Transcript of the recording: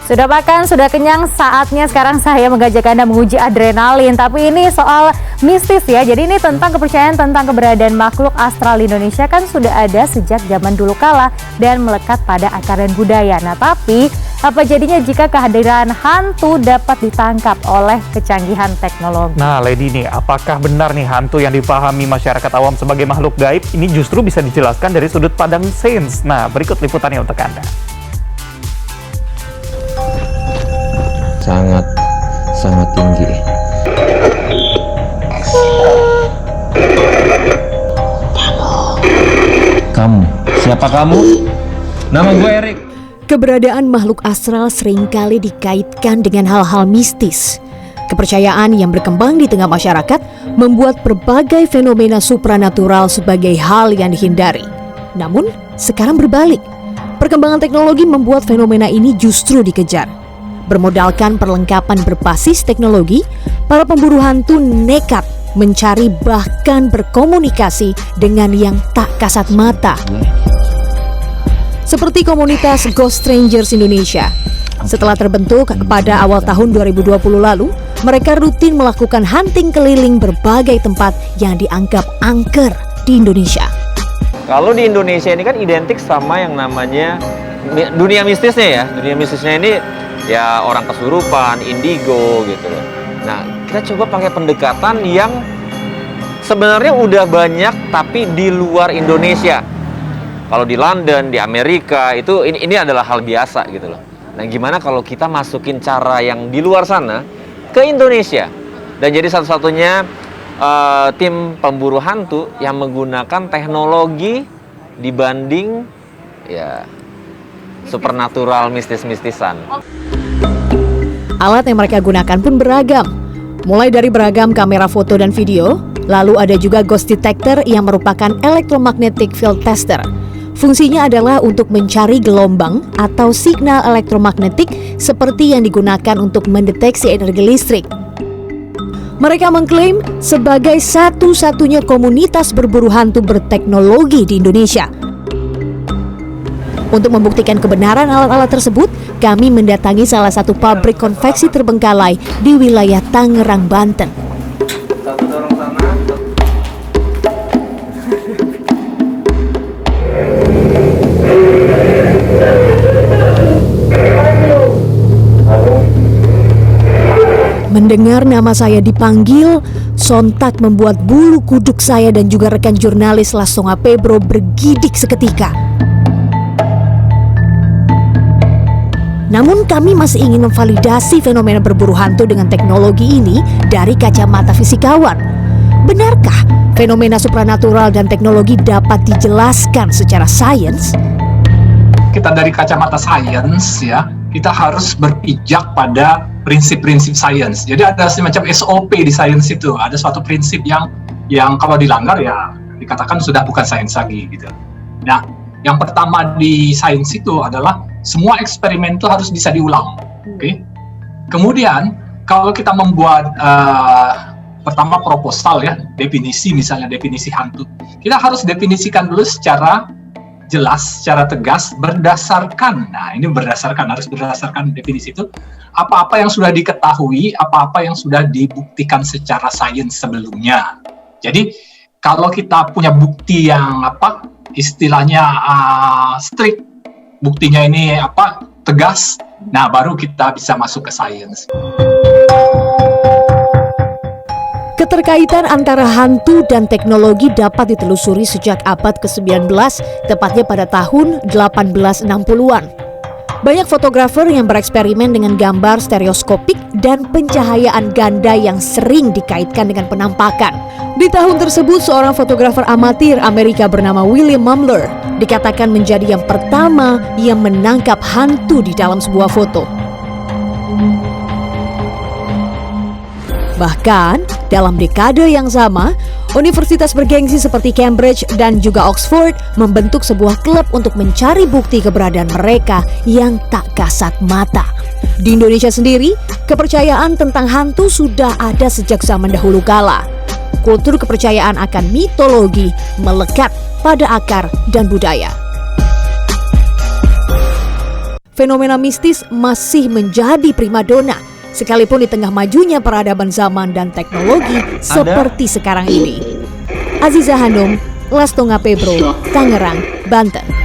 Sudah makan, sudah kenyang, saatnya sekarang saya mengajak Anda menguji adrenalin. Tapi ini soal mistis ya, jadi ini tentang kepercayaan tentang keberadaan makhluk astral di Indonesia kan sudah ada sejak zaman dulu kala dan melekat pada akar dan budaya. Nah tapi, apa jadinya jika kehadiran hantu dapat ditangkap oleh kecanggihan teknologi? Nah Lady nih, apakah benar nih hantu yang dipahami masyarakat awam sebagai makhluk gaib ini justru bisa dijelaskan dari sudut pandang sains? Nah berikut liputannya untuk Anda. Sangat tinggi. Kamu, siapa kamu? Nama gue Erik. Keberadaan makhluk astral seringkali dikaitkan dengan hal-hal mistis. Kepercayaan yang berkembang di tengah masyarakat membuat berbagai fenomena supranatural sebagai hal yang dihindari. Namun, sekarang berbalik. Perkembangan teknologi membuat fenomena ini justru dikejar. Bermodalkan perlengkapan berbasis teknologi, para pemburu hantu nekat mencari bahkan berkomunikasi dengan yang tak kasat mata. Seperti komunitas Ghost Strangers Indonesia. Setelah terbentuk pada awal tahun 2020 lalu, mereka rutin melakukan hunting keliling berbagai tempat yang dianggap angker di Indonesia. Kalau di Indonesia ini kan identik sama yang namanya dunia mistisnya ya. Dunia mistisnya ini ya orang kesurupan, indigo gitu loh. Nah, kita coba pakai pendekatan yang sebenarnya udah banyak tapi di luar Indonesia. Kalau di London, di Amerika itu ini adalah hal biasa gitu loh. Nah, gimana kalau kita masukin cara yang di luar sana ke Indonesia dan jadi satu-satunya tim pemburu hantu yang menggunakan teknologi dibanding ya supernatural mistis-mistisan. Alat yang mereka gunakan pun beragam, mulai dari beragam kamera foto dan video, lalu ada juga ghost detector yang merupakan electromagnetic field tester. Fungsinya adalah untuk mencari gelombang atau signal elektromagnetik seperti yang digunakan untuk mendeteksi energi listrik. Mereka mengklaim sebagai satu-satunya komunitas berburu hantu berteknologi di Indonesia. Untuk membuktikan kebenaran alat-alat tersebut, kami mendatangi salah satu pabrik konveksi terbengkalai di wilayah Tangerang, Banten. Mendengar nama saya dipanggil, sontak membuat bulu kuduk saya dan juga rekan jurnalis Lasonga Pebro bergidik seketika. Namun kami masih ingin memvalidasi fenomena berburu hantu dengan teknologi ini dari kacamata fisikawan. Benarkah fenomena supranatural dan teknologi dapat dijelaskan secara sains? Kita dari kacamata sains ya, kita harus berpijak pada prinsip-prinsip sains. Jadi ada semacam SOP di sains itu, ada suatu prinsip yang kalau dilanggar ya dikatakan sudah bukan sains lagi gitu. Nah, yang pertama di sains itu adalah semua eksperimen itu harus bisa diulang. Oke. Kemudian kalau kita membuat pertama proposal ya, definisi misalnya definisi hantu, kita harus definisikan dulu secara jelas, secara tegas, berdasarkan. Nah, ini harus berdasarkan definisi itu apa-apa yang sudah diketahui, apa-apa yang sudah dibuktikan secara sains sebelumnya. Jadi kalau kita punya bukti yang istilahnya strict, buktinya ini tegas, nah baru kita bisa masuk ke sains. Keterkaitan antara hantu dan teknologi dapat ditelusuri sejak abad ke-19, tepatnya pada tahun 1860-an. Banyak fotografer yang bereksperimen dengan gambar stereoskopik dan pencahayaan ganda yang sering dikaitkan dengan penampakan. Di tahun tersebut, seorang fotografer amatir Amerika bernama William Mumler dikatakan menjadi yang pertama yang menangkap hantu di dalam sebuah foto. Bahkan, dalam dekade yang sama, universitas bergengsi seperti Cambridge dan juga Oxford membentuk sebuah klub untuk mencari bukti keberadaan mereka yang tak kasat mata. Di Indonesia sendiri, kepercayaan tentang hantu sudah ada sejak zaman dahulu kala. Kultur kepercayaan akan mitologi melekat pada akar dan budaya. fenomena mistis masih menjadi primadona sekalipun di tengah majunya peradaban zaman dan teknologi seperti sekarang ini. Aziza Hanum, Lastonga Pebro, Tangerang, Banten.